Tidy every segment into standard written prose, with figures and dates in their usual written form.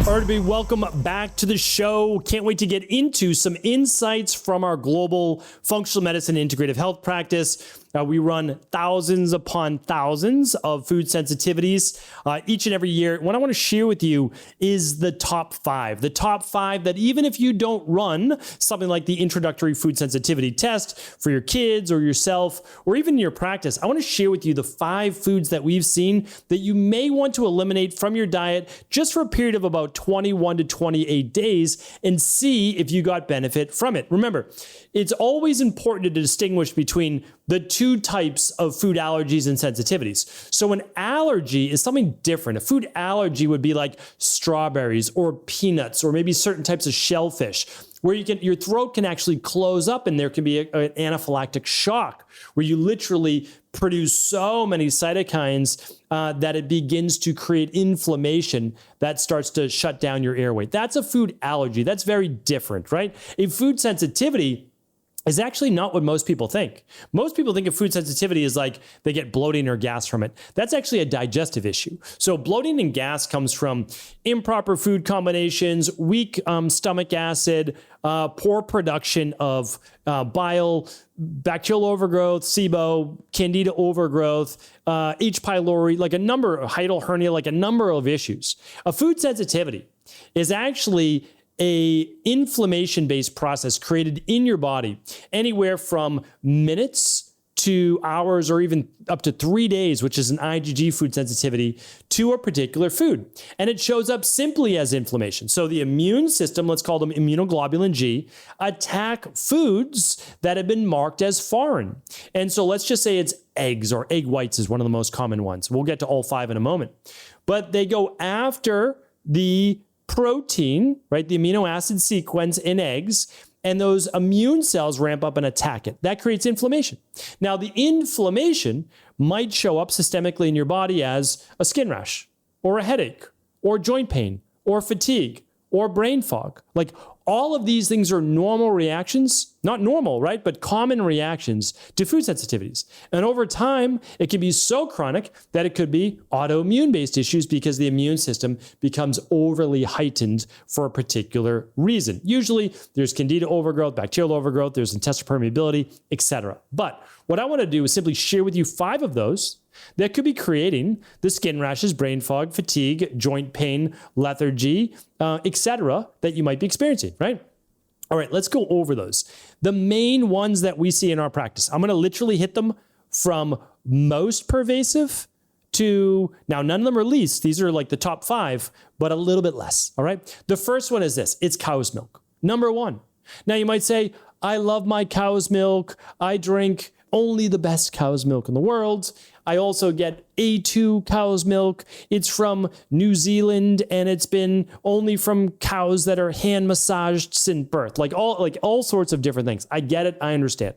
All right, everybody, welcome back to the show. Can't wait to get into some insights from our global functional medicine integrative health practice. We run thousands upon thousands of food sensitivities each and every year. What I want to share with you is the top five that even if you don't run something like the introductory food sensitivity test for your kids or yourself, or even your practice, I want to share with you the 5 foods that we've seen that you may want to eliminate from your diet just for a period of about 21 to 28 days and see if you got benefit from it. Remember, it's always important to distinguish between the 2 types of food allergies and sensitivities. So an allergy is something different. A food allergy would be like strawberries or peanuts or maybe certain types of shellfish, where your throat can actually close up and there can be an anaphylactic shock where you literally produce so many cytokines that it begins to create inflammation that starts to shut down your airway. That's a food allergy. That's very different, right? A food sensitivity is actually not what most people think. Most people think of food sensitivity as like they get bloating or gas from it. That's actually a digestive issue. So bloating and gas comes from improper food combinations, weak stomach acid, poor production of bile, bacterial overgrowth, SIBO, candida overgrowth, H. pylori, like a number of hiatal hernia, like a number of issues. A food sensitivity is actually a inflammation-based process created in your body anywhere from minutes to hours or even up to 3 days, which is an IgG food sensitivity to a particular food. And it shows up simply as inflammation. So the immune system, let's call them immunoglobulin G, attack foods that have been marked as foreign. And so let's just say it's eggs, or egg whites is one of the most common ones. We'll get to all 5 in a moment. But they go after the protein, right, the amino acid sequence in eggs, and those immune cells ramp up and attack it. That creates inflammation. Now, the inflammation might show up systemically in your body as a skin rash, or a headache, or joint pain, or fatigue, or brain fog. Like, all of these things are normal reactions, not normal, right? But common reactions to food sensitivities. And over time, it can be so chronic that it could be autoimmune-based issues because the immune system becomes overly heightened for a particular reason. Usually, there's candida overgrowth, bacterial overgrowth, there's intestinal permeability, etc. But what I want to do is simply share with you 5 of those that could be creating the skin rashes, brain fog, fatigue, joint pain, lethargy, etc. that you might be experiencing, right? All right, let's go over those. The main ones that we see in our practice, I'm going to literally hit them from most pervasive to, now none of them are least, these are like the top 5, but a little bit less, all right? The first one is this, it's cow's milk. Number 1. Now you might say, I love my cow's milk, I drink only the best cow's milk in the world. I also get A2 cow's milk. It's from New Zealand and it's been only from cows that are hand massaged since birth. Like all sorts of different things. I get it. I understand.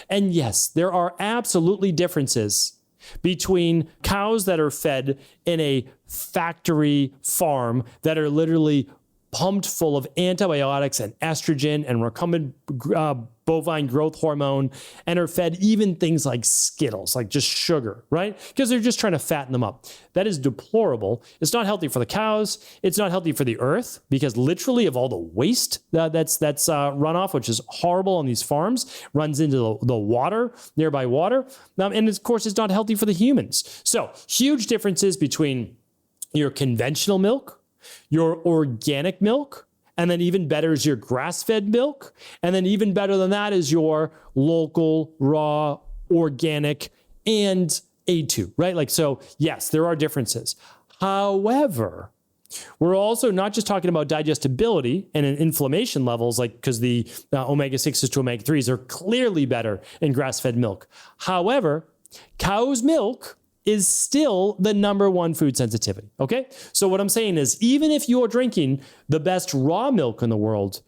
And yes, there are absolutely differences between cows that are fed in a factory farm that are literally pumped full of antibiotics and estrogen and recombinant bovine growth hormone, and are fed even things like Skittles, like just sugar, right? Because they're just trying to fatten them up. That is deplorable. It's not healthy for the cows. It's not healthy for the earth, because literally of all the waste that's runoff, which is horrible on these farms, runs into the water, nearby water. And of course, it's not healthy for the humans. So huge differences between your conventional milk, your organic milk, and then even better is your grass-fed milk. And then even better than that is your local, raw, organic, and A2, right? Like, so yes, there are differences. However, we're also not just talking about digestibility and inflammation levels, like, because the omega-6s to omega-3s are clearly better in grass-fed milk. However, cow's milk is still the number 1 food sensitivity, okay? So what I'm saying is, even if you're drinking the best raw milk in the world,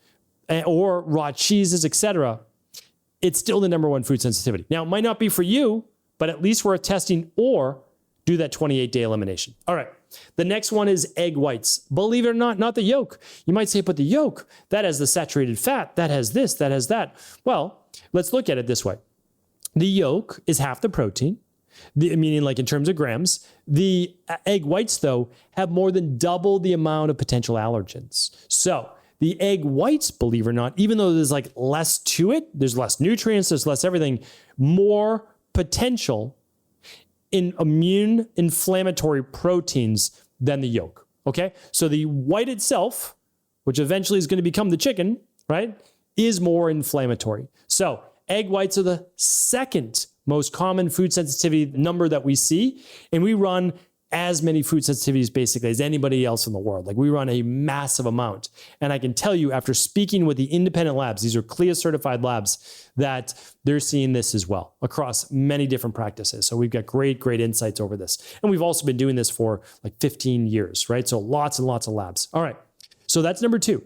or raw cheeses, etc., it's still the number 1 food sensitivity. Now, it might not be for you, but at least worth testing, or do that 28-day elimination. All right, the next one is egg whites. Believe it or not the yolk. You might say, but the yolk, that has the saturated fat, that has this, that has that. Well, let's look at it this way. The yolk is half the protein. Meaning like in terms of grams. The egg whites, though, have more than double the amount of potential allergens. So the egg whites, believe it or not, even though there's like less to it, there's less nutrients, there's less everything, more potential in immune inflammatory proteins than the yolk. Okay. So the white itself, which eventually is going to become the chicken, right, is more inflammatory. So egg whites are the second most common food sensitivity number that we see. And we run as many food sensitivities basically as anybody else in the world. Like we run a massive amount. And I can tell you after speaking with the independent labs, these are CLIA certified labs, that they're seeing this as well across many different practices. So we've got great insights over this. And we've also been doing this for like 15 years, right? So lots and lots of labs. All right. So that's number 2.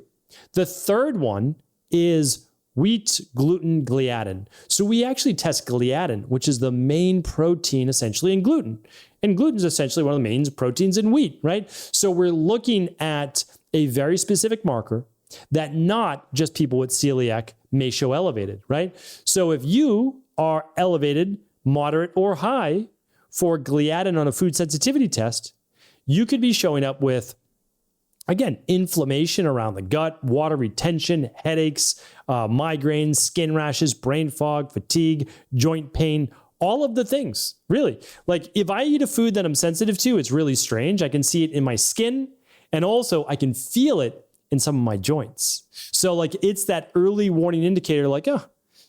The third one is wheat gluten gliadin. So we actually test gliadin, which is the main protein essentially in gluten. And gluten is essentially one of the main proteins in wheat, right? So we're looking at a very specific marker that not just people with celiac may show elevated, right? So if you are elevated, moderate, or high for gliadin on a food sensitivity test, you could be showing up with, again, inflammation around the gut, water retention, headaches, migraines, skin rashes, brain fog, fatigue, joint pain, all of the things, really. Like if I eat a food that I'm sensitive to, it's really strange. I can see it in my skin, and also I can feel it in some of my joints. So like it's that early warning indicator, like, oh,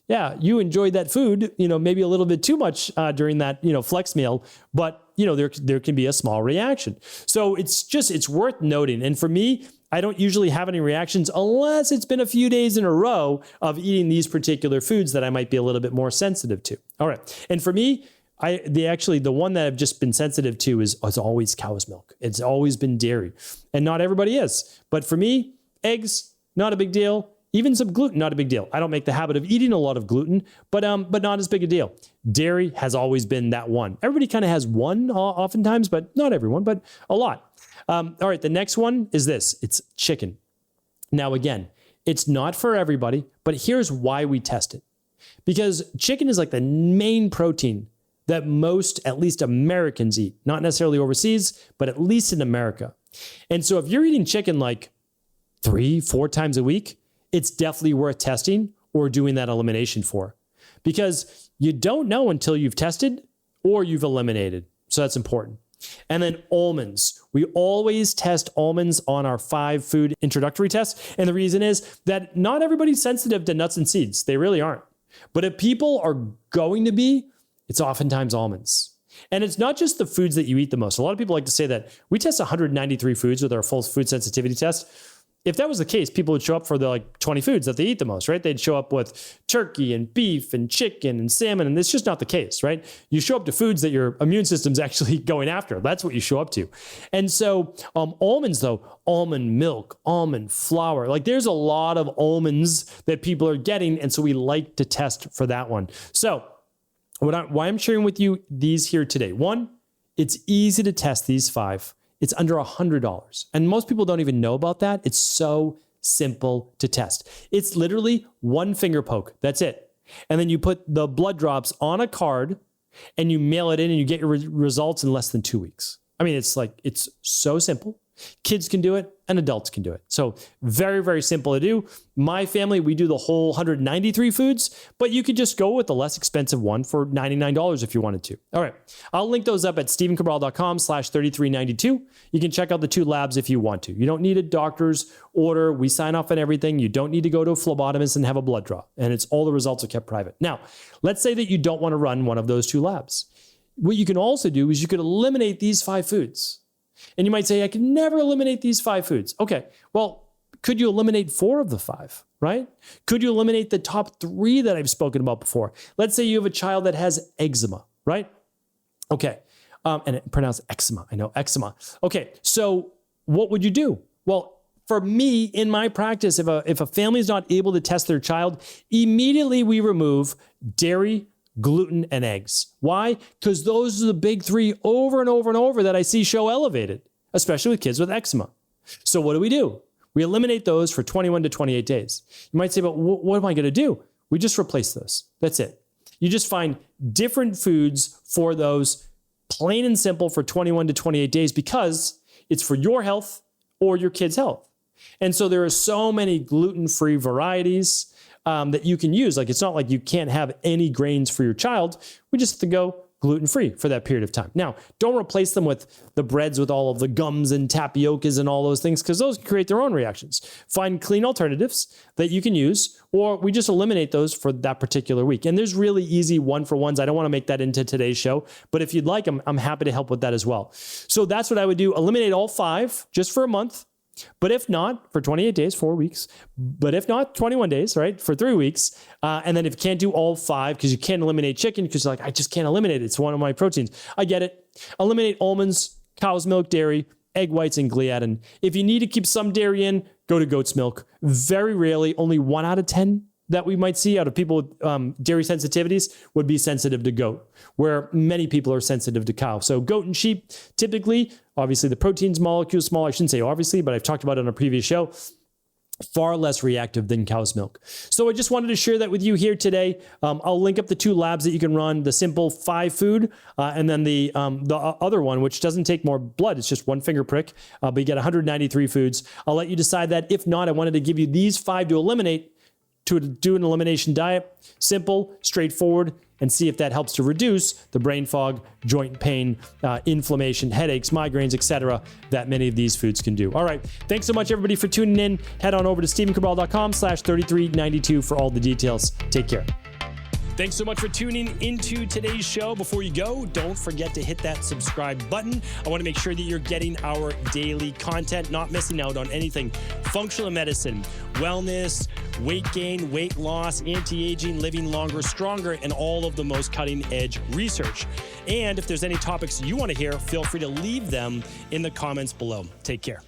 yeah, you enjoyed that food, maybe a little bit too much during that, flex meal, but there can be a small reaction. So it's worth noting. And for me, I don't usually have any reactions unless it's been a few days in a row of eating these particular foods that I might be a little bit more sensitive to. All right. And for me, the one that I've just been sensitive to is always cow's milk. It's always been dairy, and not everybody is. But for me, eggs, not a big deal. Even some gluten, not a big deal. I don't make the habit of eating a lot of gluten, but not as big a deal. Dairy has always been that one. Everybody kind of has one oftentimes, but not everyone, but a lot. All right, the next one is this. It's chicken. Now, again, it's not for everybody, but here's why we test it. Because chicken is like the main protein that most, at least Americans, eat. Not necessarily overseas, but at least in America. And so if you're eating chicken like 3-4 times a week, it's definitely worth testing or doing that elimination for, because you don't know until you've tested or you've eliminated. So that's important. And then almonds. We always test almonds on our 5 food introductory tests. And the reason is that not everybody's sensitive to nuts and seeds. They really aren't. But if people are going to be, it's oftentimes almonds. And it's not just the foods that you eat the most. A lot of people like to say that we test 193 foods with our full food sensitivity test. If that was the case, people would show up for the 20 foods that they eat the most, right? They'd show up with turkey and beef and chicken and salmon, and it's just not the case, right? You show up to foods that your immune system's actually going after. That's what you show up to. And so almonds, though, almond milk, almond flour, like there's a lot of almonds that people are getting, and so we like to test for that one. So why I'm sharing with you these here today. One, it's easy to test these 5. It's under $100. And most people don't even know about that. It's so simple to test. It's literally 1 finger poke. That's it. And then you put the blood drops on a card and you mail it in and you get your results in less than 2 weeks. I mean, it's so simple. Kids can do it and adults can do it. So very, very simple to do. My family, we do the whole 193 foods, but you could just go with the less expensive one for $99 if you wanted to. All right. I'll link those up at stevencabral.com/3392. You can check out the 2 labs if you want to. You don't need a doctor's order. We sign off on everything. You don't need to go to a phlebotomist and have a blood draw. And all the results are kept private. Now, let's say that you don't want to run one of those 2 labs. What you can also do is you could eliminate these 5 foods. And you might say, I can never eliminate these 5 foods. Okay, well, could you eliminate 4 of the 5, right? Could you eliminate the top 3 that I've spoken about before? Let's say you have a child that has eczema, right? Okay, and it pronounced eczema. I know, eczema. Okay, so what would you do? Well, for me, in my practice, if a family is not able to test their child, immediately we remove dairy, gluten, and eggs. Why? Because those are the big 3 over and over and over that I see show elevated, especially with kids with eczema. So what do? We eliminate those for 21 to 28 days. You might say, but what am I going to do? We just replace those. That's it. You just find different foods for those, plain and simple, for 21 to 28 days, because it's for your health or your kid's health. And so there are so many gluten-free varieties that you can use. Like, it's not like you can't have any grains for your child. We just have to go gluten-free for that period of time. Now, don't replace them with the breads with all of the gums and tapiocas and all those things, because those can create their own reactions. Find clean alternatives that you can use, or we just eliminate those for that particular week. And there's really easy one-for-ones. I don't want to make that into today's show, but if you'd like, I'm happy to help with that as well. So that's what I would do. Eliminate all 5 just for a month. But if not, for 28 days, 4 weeks, but if not, 21 days, right, for 3 weeks. And then if you can't do all 5, because you can't eliminate chicken, because you're like, I just can't eliminate it. It's one of my proteins. I get it. Eliminate almonds, cow's milk, dairy, egg whites, and gliadin. If you need to keep some dairy in, go to goat's milk. Very rarely, only 1 out of 10 that we might see out of people with dairy sensitivities would be sensitive to goat, where many people are sensitive to cow. So goat and sheep, typically, obviously the protein's molecule is small. I shouldn't say obviously, but I've talked about it on a previous show. Far less reactive than cow's milk. So I just wanted to share that with you here today. I'll link up the 2 labs that you can run, the simple 5 food, and then the other one, which doesn't take more blood. It's just 1 finger prick, but you get 193 foods. I'll let you decide that. If not, I wanted to give you these 5 to eliminate, to do an elimination diet. Simple, straightforward, and see if that helps to reduce the brain fog, joint pain, inflammation, headaches, migraines, etc. that many of these foods can do. All right. Thanks so much, everybody, for tuning in. Head on over to StephenCabral.com/3392 for all the details. Take care. Thanks so much for tuning into today's show. Before you go, don't forget to hit that subscribe button. I want to make sure that you're getting our daily content, not missing out on anything functional medicine, wellness, weight gain, weight loss, anti-aging, living longer, stronger, and all of the most cutting-edge research. And if there's any topics you want to hear, feel free to leave them in the comments below. Take care.